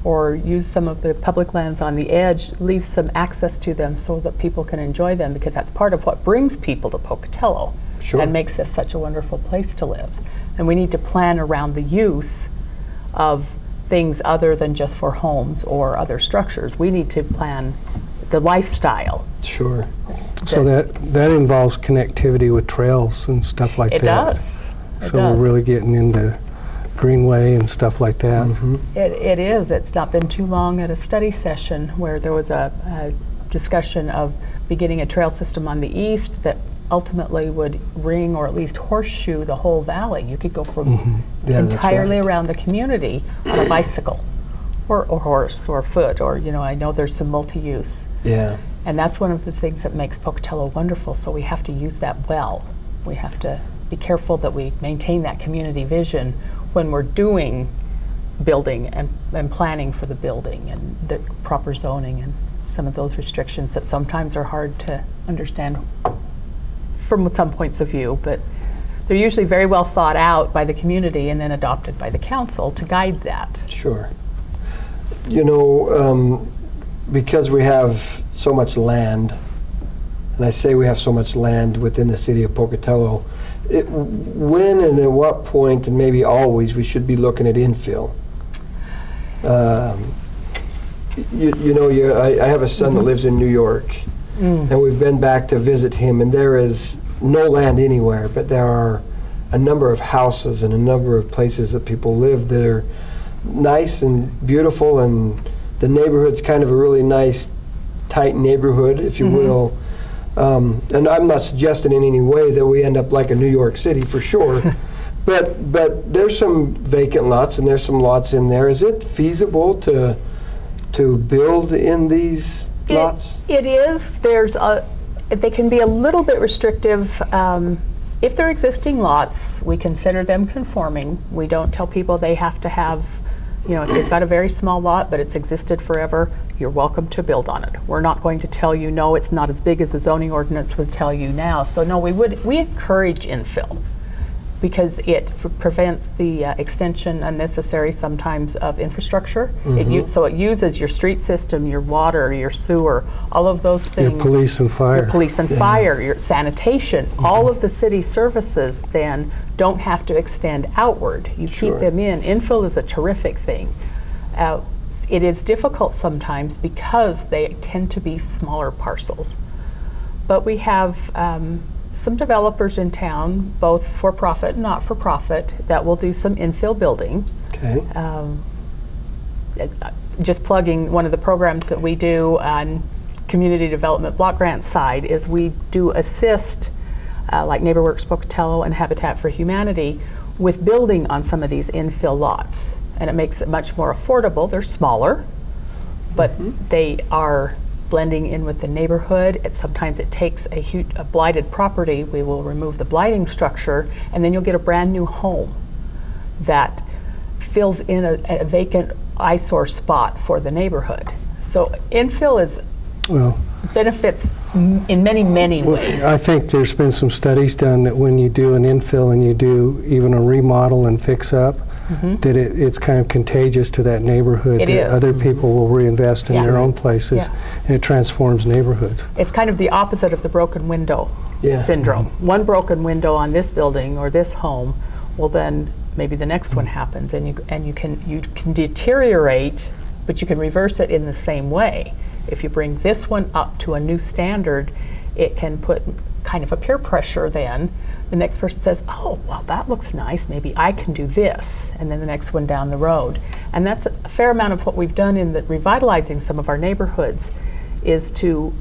or use some of the public lands on the edge, leave some access to them so that people can enjoy them, because that's part of what brings people to Pocatello Sure. and makes this such a wonderful place to live. And we need to plan around the use of things other than just for homes or other structures. We need to plan the lifestyle. Sure. So that involves connectivity with trails and stuff like It that. does. It So does. we're really getting into Greenway and stuff like that. Mm-hmm. It is. It's not been too long at a study session where there was a discussion of beginning a trail system on the east that ultimately would ring or at least horseshoe the whole valley. You could go from Yeah, that's entirely right. around the community on a bicycle or horse or foot, or I know there's some multi-use. Yeah. And that's one of the things that makes Pocatello wonderful, so we have to use that well. We have to be careful that we maintain that community vision when we're doing building and planning for the building and the proper zoning and some of those restrictions that sometimes are hard to understand from some points of view, but they're usually very well thought out by the community and then adopted by the council to guide that. Sure. Because we have so much land, and I say we have so much land within the city of Pocatello, when and at what point, and maybe always, we should be looking at infill. I have a son that lives in New York, and we've been back to visit him, and there is no land anywhere, but there are a number of houses and a number of places that people live that are nice and beautiful, and the neighborhood's kind of a really nice, tight neighborhood, if you will. And I'm not suggesting in any way that we end up like a New York City, for sure. But there's some vacant lots and there's some lots in there. Is it feasible to build in these lots? It is. They can be a little bit restrictive If they're existing lots, we consider them conforming. We don't tell people they have to have, you know, if they've got a very small lot but it's existed forever, you're welcome to build on it. We're not going to tell you, no, it's not as big as the zoning ordinance would tell you now. So no, we encourage infill because it prevents the extension unnecessary sometimes of infrastructure. So it uses your street system, your water, your sewer, all of those things. Your police and fire. Your police and fire, your sanitation, all of the city services then don't have to extend outward. You keep them in. Infill is a terrific thing. It is difficult sometimes because they tend to be smaller parcels. But we have some developers in town, both for-profit and not-for-profit, that will do some infill building. Okay. Just plugging one of the programs that we do on community development block grant side is we do assist like NeighborWorks Pocatello and Habitat for Humanity with building on some of these infill lots. And it makes it much more affordable. They're smaller, but they are blending in with the neighborhood. Sometimes it takes a blighted property. We will remove the blighting structure, and then you'll get a brand new home that fills in a vacant eyesore spot for the neighborhood. So infill is benefits in many, many ways. I think there's been some studies done that when you do an infill and you do even a remodel and fix up, that it's kind of contagious to that neighborhood. It is. Other people will reinvest in their own places, and it transforms neighborhoods. It's kind of the opposite of the broken window syndrome. One broken window on this building or this home, well then maybe the next one happens, and you can deteriorate, but you can reverse it in the same way. If you bring this one up to a new standard, it can put kind of a peer pressure then. The next person says, oh, well, that looks nice. Maybe I can do this. And then the next one down the road. And that's a fair amount of what we've done in revitalizing some of our neighborhoods is to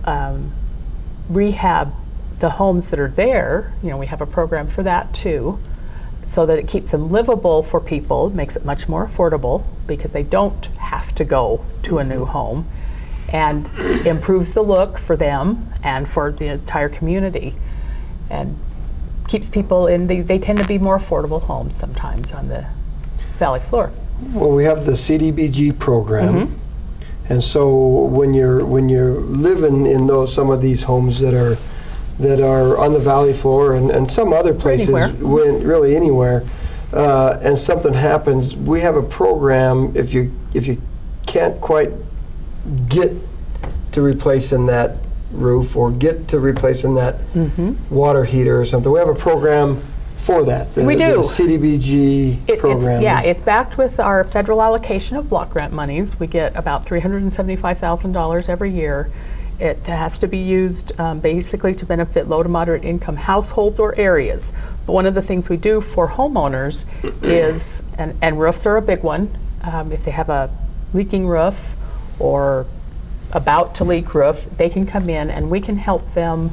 rehab the homes that are there. You know, we have a program for that too, so that it keeps them livable for people, makes it much more affordable because they don't have to go to a new home, and improves the look for them and for the entire community. And keeps people in, they tend to be more affordable homes sometimes on the valley floor. Well, we have the CDBG program, and so when you're living in some of these homes that are on the valley floor and some other places, really anywhere, and something happens, we have a program. If you can't quite get to replacing that roof or get to replacing that water heater or something, we have a program for that. We do. The CDBG program. It's backed with our federal allocation of block grant monies. We get about $375,000 every year. It has to be used basically to benefit low to moderate income households or areas. But one of the things we do for homeowners is, and roofs are a big one, if they have a leaking roof or about to leak roof, they can come in and we can help them.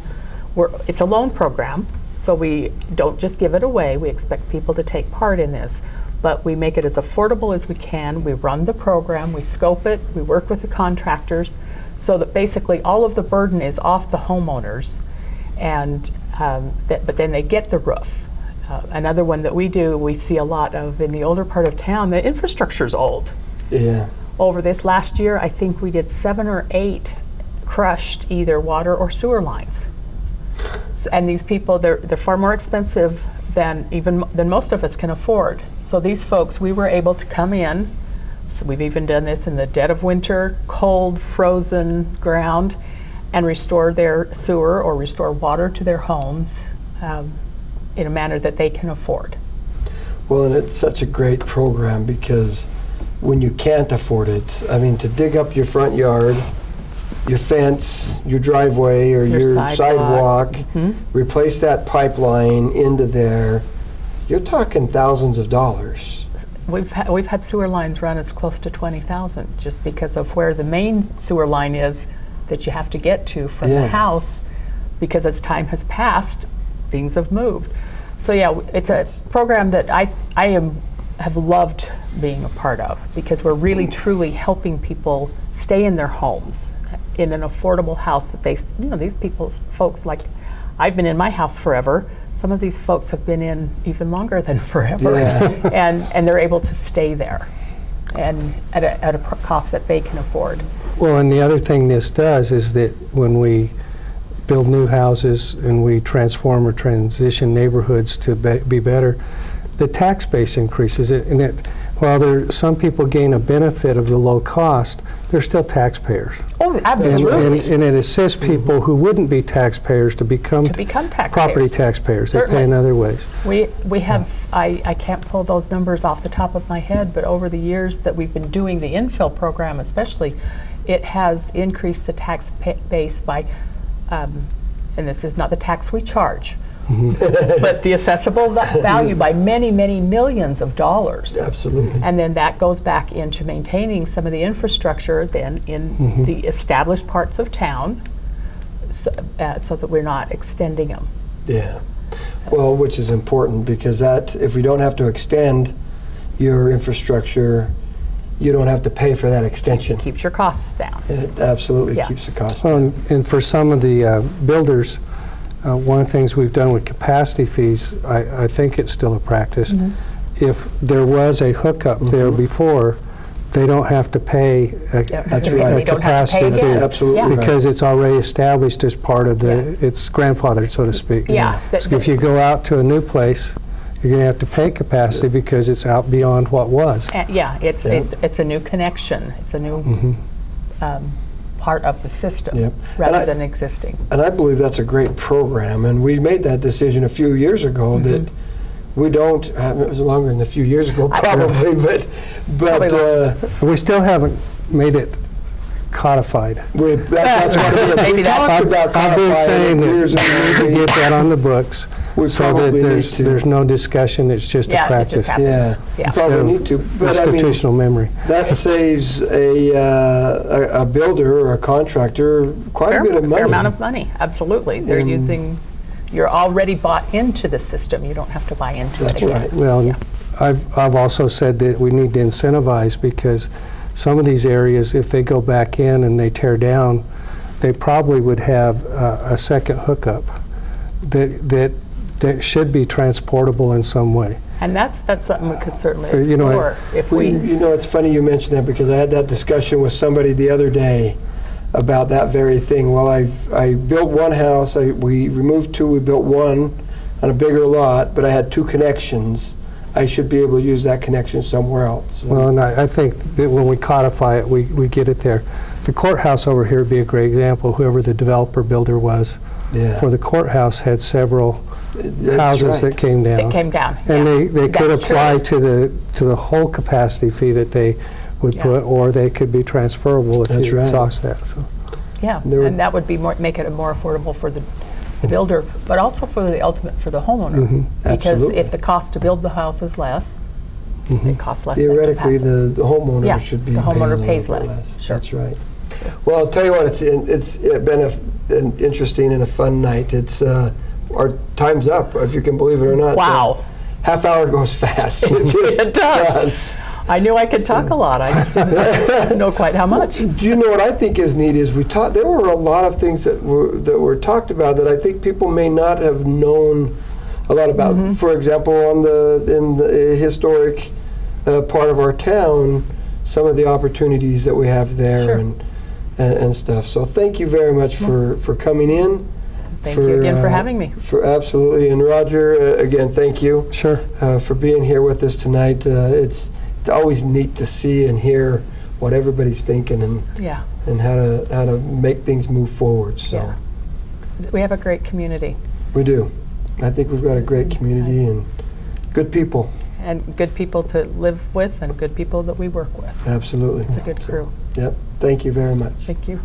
It's a loan program, so we don't just give it away. We expect people to take part in this, but we make it as affordable as we can. We run the program, we scope it, we work with the contractors, so that basically all of the burden is off the homeowners, and but then they get the roof. Another one that we see a lot of in the older part of town, the infrastructure's old. Yeah. Over this last year, I think we did 7 or 8 crushed either water or sewer lines. And these people, they're far more expensive than most of us can afford. So these folks, we were able to come in. So we've even done this in the dead of winter, cold, frozen ground, and restore their sewer or restore water to their homes in a manner that they can afford. Well, and it's such a great program because when you can't afford it, I mean, to dig up your front yard, your fence, your driveway, or your sidewalk, replace that pipeline into there, you're talking thousands of dollars. We've had sewer lines run as close to $20,000 just because of where the main sewer line is that you have to get to from the house, because as time has passed, things have moved. So yeah, it's a program that I have loved being a part of, because we're really truly helping people stay in their homes in an affordable house that these folks, like, I've been in my house forever, some of these folks have been in even longer than forever, Yeah. and they're able to stay there, and at a cost that they can afford. Well, and the other thing this does is that when we build new houses and we transform or transition neighborhoods to be better, the tax base increases. And that while some people gain a benefit of the low cost, they're still taxpayers. Oh, absolutely. And it assists people who wouldn't be taxpayers to become taxpayers. property taxpayers. They Certainly. pay in other ways. We have, I can't pull those numbers off the top of my head, but over the years that we've been doing the infill program especially, it has increased the tax base by, and this is not the tax we charge, but the assessable value by many, many millions of dollars. Absolutely. And then that goes back into maintaining some of the infrastructure then in the established parts of town, so that we're not extending them. Yeah. Well, which is important, because that, if we don't have to extend your infrastructure, you don't have to pay for that extension. Keeps your costs down. And it absolutely Yeah. keeps the cost Well, down. and for some of the builders, one of the things we've done with capacity fees, I think it's still a practice. If there was a hookup there before, they don't have to pay a That's They right. don't have to capacity pay fee. again. Absolutely Yeah. right. Because it's already established as part of the, Yeah. it's grandfathered, so to speak. Yeah. So if you go out to a new place, you're going to have to pay capacity because it's out beyond what was. Yeah, it's Yeah. it's a new connection. It's a new part of the system Yep. rather And I- than existing. And I believe that's a great program, and we made that decision a few years ago that we don't, it was longer than a few years ago probably, but Probably We still haven't made it codified. that's what it is. Maybe We that's- talked about I've been codifying saying it that years we need to ago. get that on the books We so that probably need there's to. no discussion, it's just a Yeah, it practice. just happens. Yeah, Yeah. probably Instead need of to. But I mean, institutional memory. that saves a builder or a contractor quite a bit of money. Fair amount of money, absolutely. They're And- you're already bought into the system. You don't have to buy into That's it again. right. Well, Yeah. I've also said that we need to incentivize, because some of these areas, if they go back in and they tear down, they probably would have a second hookup that should be transportable in some way. And that's something we could certainly You know, explore if we. You know, it's funny you mentioned that, because I had that discussion with somebody the other day about that very thing. Well, I built one house, we removed two, we built one on a bigger lot, but I had two connections. I should be able to use that connection somewhere else. Well, and I think that when we codify it, we get it there. The courthouse over here would be a great example. Whoever the developer builder was Yeah. for the courthouse had several That's houses right. that came down. It came down. And yeah. they could That's apply true. to the whole capacity fee that they would Yeah. put, or they could be transferable if That's you right. exhaust that. So. Yeah, There were- and that would be make it more affordable for the builder, but also for the homeowner. Because Absolutely. if the cost to build the house is less, it costs less. than Theoretically, capacity. the homeowner Yeah, should be the paying a homeowner little pays bit less. Sure. That's right. Well, I'll tell you what, it's been an interesting and a fun night. It's our time's up, if you can believe it or not. Wow. Half hour goes fast. It does. I knew I could talk a lot. I just didn't know quite how much. Do you know what I think is neat is there were a lot of things that were talked about that I think people may not have known a lot about. For example, in the historic part of our town, some of the opportunities that we have there Sure. and stuff. So thank you very much for coming in. Thank you again for having me. For absolutely, and Roger, again, thank you Sure. for being here with us tonight. It's always neat to see and hear what everybody's thinking Yeah, and how to make things move forward. So yeah. We have a great community we do. I think we've got a great community and good people. and good people to live with and good people that we work with. Absolutely. It's a good crew. Yep. Thank you very much. Thank you.